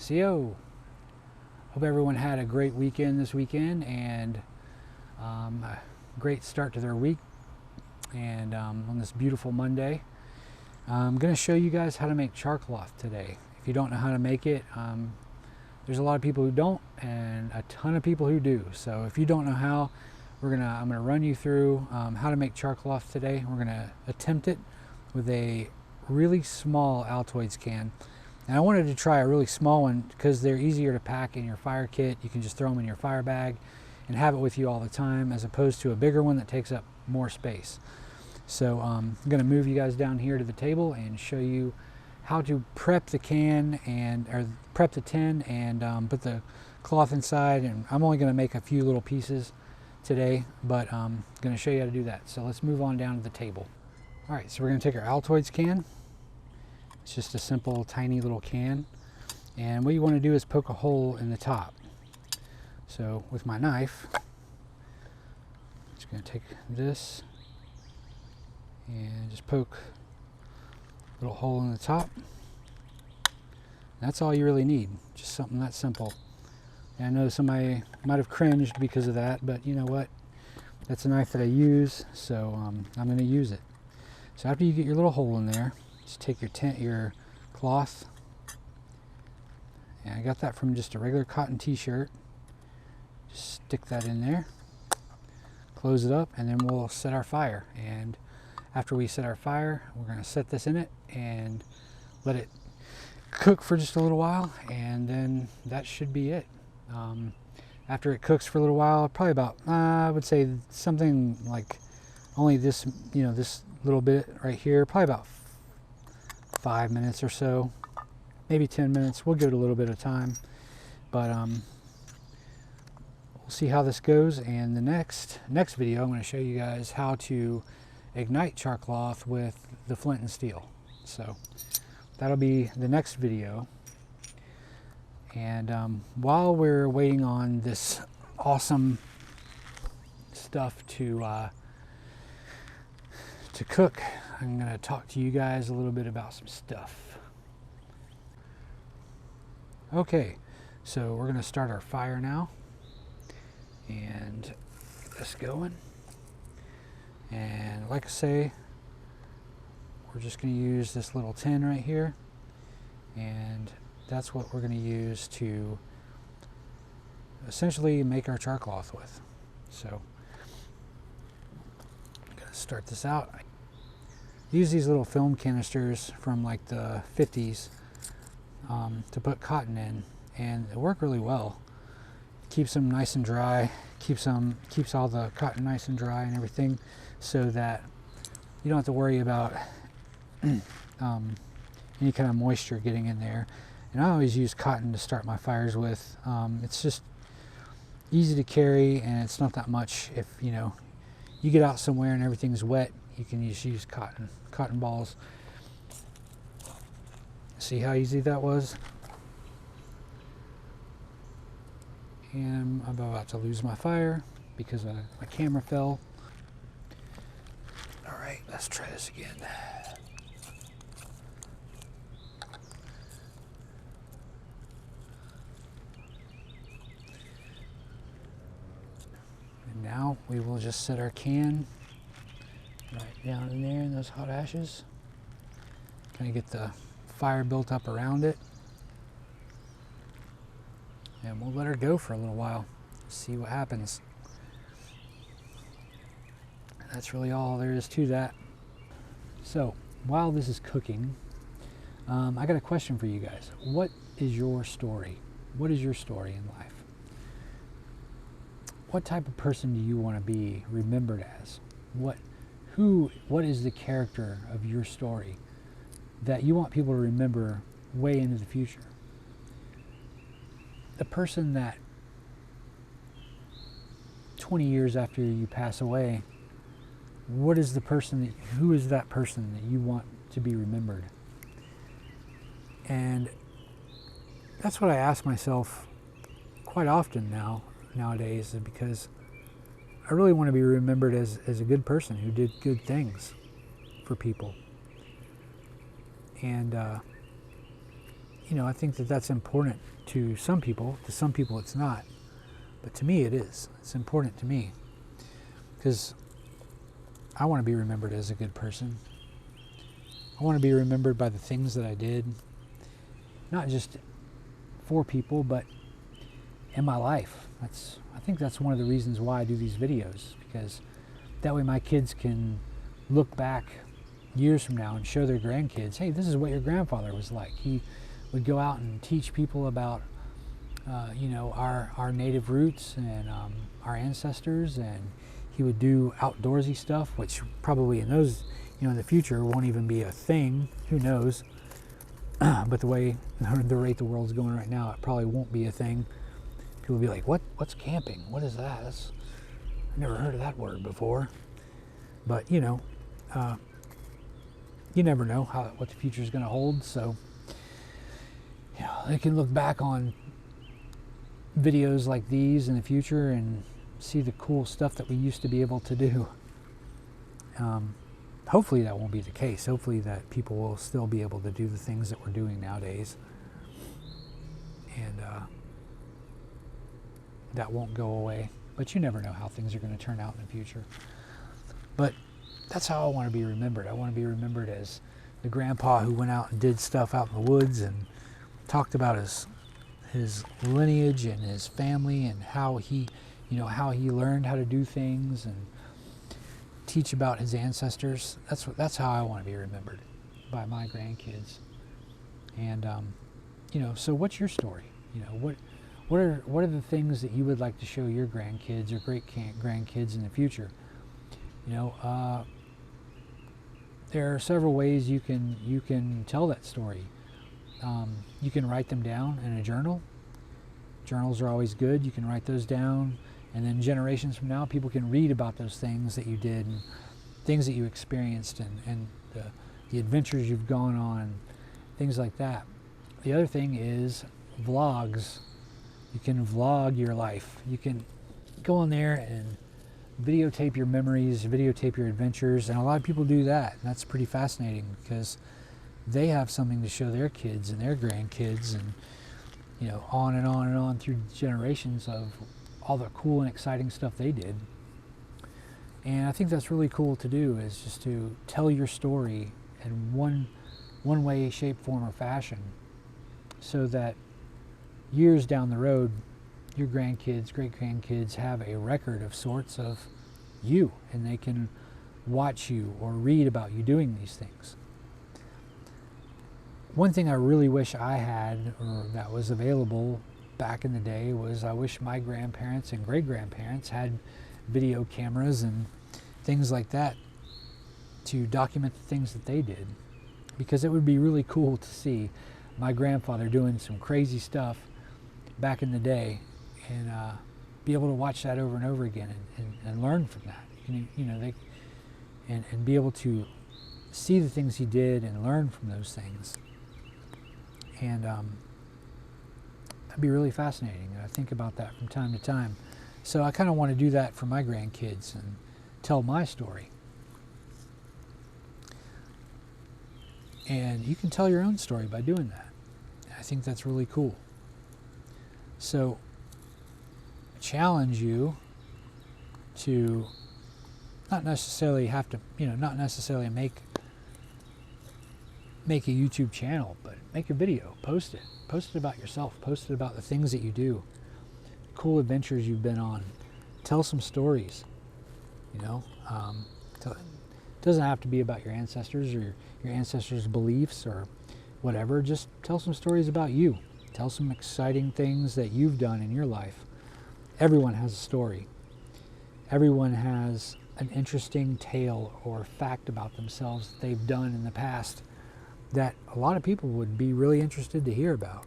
CO. Hope everyone had a great weekend this weekend and a great start to their week. And on this beautiful Monday, I'm going to show you guys how to make char cloth today. If you don't know how to make it, there's a lot of people who don't and a ton of people who do. So if you don't know how, I'm going to run you through how to make char cloth today. We're going to attempt it with a really small Altoids can. And I wanted to try a really small one because they're easier to pack in your fire kit. You can just throw them in your fire bag and have it with you all the time, as opposed to a bigger one that takes up more space. So I'm going to move you guys down here to the table and show you how to prep the can or prep the tin and put the cloth inside. And I'm only going to make a few little pieces today, but I'm going to show you how to do that. So let's move on down to the table. All right, so we're going to take our Altoids can. It's just a simple, tiny little can. And what you want to do is poke a hole in the top. So with my knife, I'm just going to take this and just poke a little hole in the top. That's all you really need, just something that simple. And I know somebody might have cringed because of that, but you know what? That's a knife that I use, so I'm going to use it. So after you get your little hole in there, just take your cloth, and I got that from just a regular cotton t-shirt. Just stick that in there, close it up, and then we'll set our fire. And after we set our fire, we're going to set this in it and let it cook for just a little while, and then that should be it. After it cooks for a little while, probably about I would say something like only this, this little bit right here, probably about 5 minutes or so, maybe 10 minutes. We'll give it a little bit of time, but we'll see how this goes. And the next video, I'm going to show you guys how to ignite char cloth with the flint and steel. So that'll be the next video. And while we're waiting on this awesome stuff to cook, I'm going to talk to you guys a little bit about some stuff. Okay, so we're going to start our fire now and get this going. And like I say, we're just going to use this little tin right here, and that's what we're going to use to essentially make our char cloth with. So I'm going to start this out. Use these little film canisters from like the 50s to put cotton in, and they work really well. Keeps them nice and dry, keeps all the cotton nice and dry and everything, so that you don't have to worry about any kind of moisture getting in there. And I always use cotton to start my fires with. It's just easy to carry, and it's not that much. If you get out somewhere and everything's wet, you can just use cotton balls. See how easy that was? And I'm about to lose my fire because my camera fell. All right, let's try this again. And now we will just set our can right down in there in those hot ashes. Kind of get the fire built up around it. And we'll let her go for a little while, see what happens. And that's really all there is to that. So while this is cooking, I got a question for you guys. What is your story? What is your story in life? What type of person do you want to be remembered as? What is the character of your story that you want people to remember way into the future? The person that 20 years after you pass away, who is that person that you want to be remembered? And that's what I ask myself quite often nowadays, is because I really want to be remembered as a good person who did good things for people. And I think that that's important to some people. To some people it's not. But to me it is. It's important to me. Because I want to be remembered as a good person. I want to be remembered by the things that I did. Not just for people, but in my life. I think that's one of the reasons why I do these videos. Because that way my kids can look back years from now and show their grandkids, hey, this is what your grandfather was like. He would go out and teach people about our native roots and our ancestors, and he would do outdoorsy stuff, which probably in the future won't even be a thing. Who knows? But the rate the world's going right now, it probably won't be a thing. People will be like, what's camping? What is that? I've never heard of that word before. But you never know what the future is going to hold. So they can look back on videos like these in the future and see the cool stuff that we used to be able to do. Hopefully that won't be the case. Hopefully that people will still be able to do the things that we're doing nowadays. And that won't go away. But you never know how things are going to turn out in the future. But that's how I want to be remembered. I want to be remembered as the grandpa who went out and did stuff out in the woods and talked about his lineage and his family and how he learned how to do things and teach about his ancestors. That's how I want to be remembered by my grandkids. And so what's your story? What are the things that you would like to show your grandkids or great grandkids in the future? There are several ways you can tell that story. You can write them down in a journal. Journals are always good. You can write those down, and then generations from now, people can read about those things that you did and things that you experienced and the adventures you've gone on, things like that. The other thing is vlogs. You can vlog your life. You can go on there and videotape your memories, videotape your adventures, and a lot of people do that. And that's pretty fascinating because they have something to show their kids and their grandkids, and on and on and on through generations of all the cool and exciting stuff they did. And I think that's really cool to do, is just to tell your story in one way, shape, form, or fashion, so that years down the road, your grandkids, great-grandkids have a record of sorts of you, and they can watch you or read about you doing these things. One thing I really wish I had, or that was available back in the day, was I wish my grandparents and great-grandparents had video cameras and things like that to document the things that they did. Because it would be really cool to see my grandfather doing some crazy stuff back in the day, and be able to watch that over and over again and learn from that. And be able to see the things he did and learn from those things. And that'd be really fascinating. And I think about that from time to time. So I kind of want to do that for my grandkids and tell my story. And you can tell your own story by doing that. I think that's really cool. So I challenge you to not necessarily have to, not necessarily make a YouTube channel, but make a video, post it about yourself, post it about the things that you do, cool adventures you've been on, tell some stories. It doesn't have to be about your ancestors or your ancestors' beliefs or whatever. Just tell some stories about you. Tell some exciting things that you've done in your life. Everyone has a story. Everyone has an interesting tale or fact about themselves that they've done in the past that a lot of people would be really interested to hear about.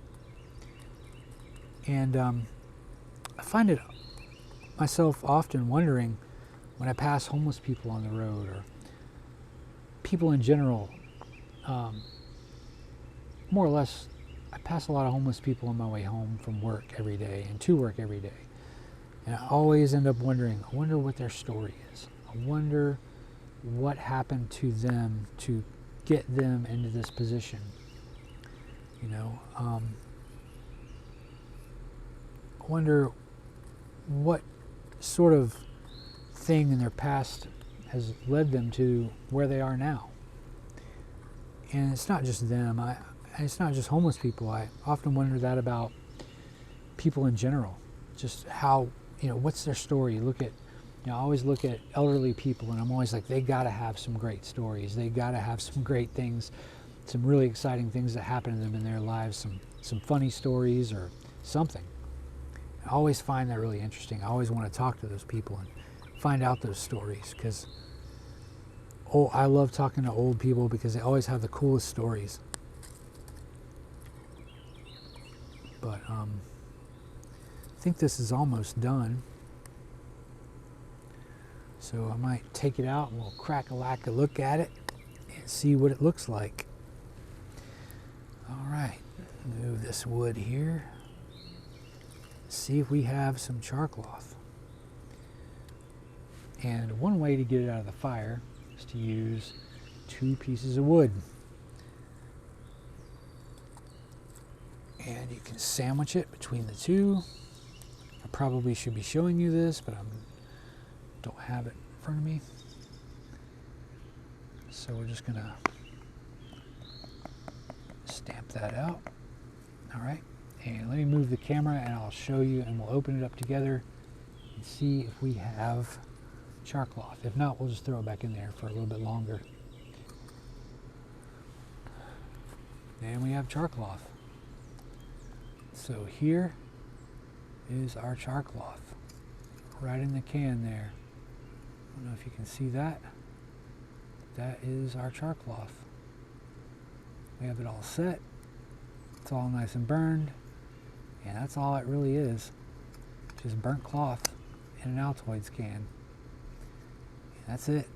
And I find it myself often wondering when I pass homeless people on the road, or people in general, more or less, I pass a lot of homeless people on my way home from work every day and to work every day. And I always end up wondering, I wonder what their story is. I wonder what happened to them to get them into this position. You know, I wonder what sort of thing in their past has led them to where they are now. And it's not just them. It's not just homeless people. I often wonder that about people in general. Just how, what's their story? I always look at elderly people, and I'm always like, they got to have some great stories. They got to have some great things, some really exciting things that happen to them in their lives, some funny stories or something. I always find that really interesting. I always want to talk to those people and find out those stories, because I love talking to old people because they always have the coolest stories. But I think this is almost done. So I might take it out and we'll crack-a-lack a look at it and see what it looks like. All right, move this wood here. See if we have some char cloth. And one way to get it out of the fire is to use 2 pieces of wood. And you can sandwich it between the 2. I probably should be showing you this, but I don't have it in front of me. So we're just gonna stamp that out. All right, and let me move the camera and I'll show you, and we'll open it up together and see if we have char cloth. If not, we'll just throw it back in there for a little bit longer. And we have char cloth. So here is our char cloth, right in the can there. I don't know if you can see that. That is our char cloth. We have it all set. It's all nice and burned. And that's all it really is. Just burnt cloth in an Altoids can. And that's it.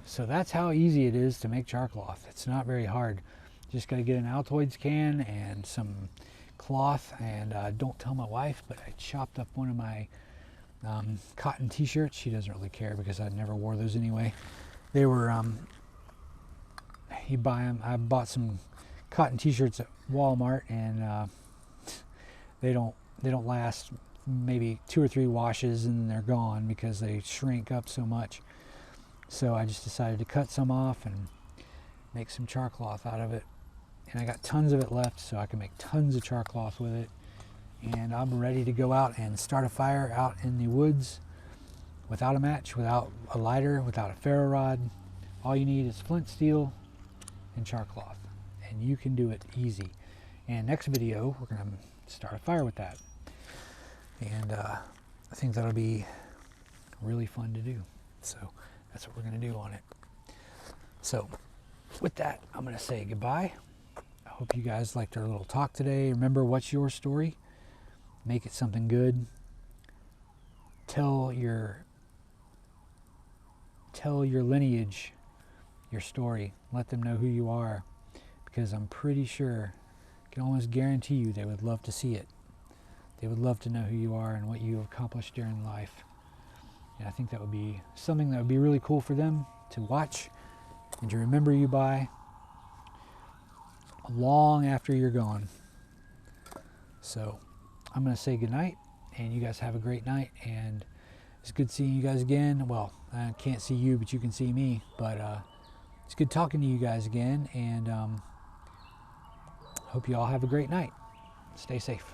So that's how easy it is to make char cloth. It's not very hard. Just got to get an Altoids can and some cloth. And don't tell my wife, but I chopped up one of my cotton t-shirts. She doesn't really care because I never wore those anyway. They were, you buy them. I bought some cotton t-shirts at Walmart, and they don't last maybe 2 or 3 washes and they're gone because they shrink up so much. So I just decided to cut some off and make some char cloth out of it. And I got tons of it left, so I can make tons of char cloth with it. And I'm ready to go out and start a fire out in the woods without a match, without a lighter, without a ferro rod. All you need is flint steel and char cloth, and you can do it easy. And next video, we're going to start a fire with that. And I think that'll be really fun to do. So that's what we're going to do on it. So with that, I'm going to say goodbye. I hope you guys liked our little talk today. Remember, what's your story? Make it something good. Tell your lineage your story. Let them know who you are, because I'm pretty sure, I can almost guarantee you, they would love to see it. They would love to know who you are and what you have accomplished during life. And I think that would be something that would be really cool for them to watch and to remember you by long after you're gone. So I'm going to say goodnight, and you guys have a great night, and it's good seeing you guys again. Well, I can't see you, but you can see me. But it's good talking to you guys again, and hope you all have a great night. Stay safe.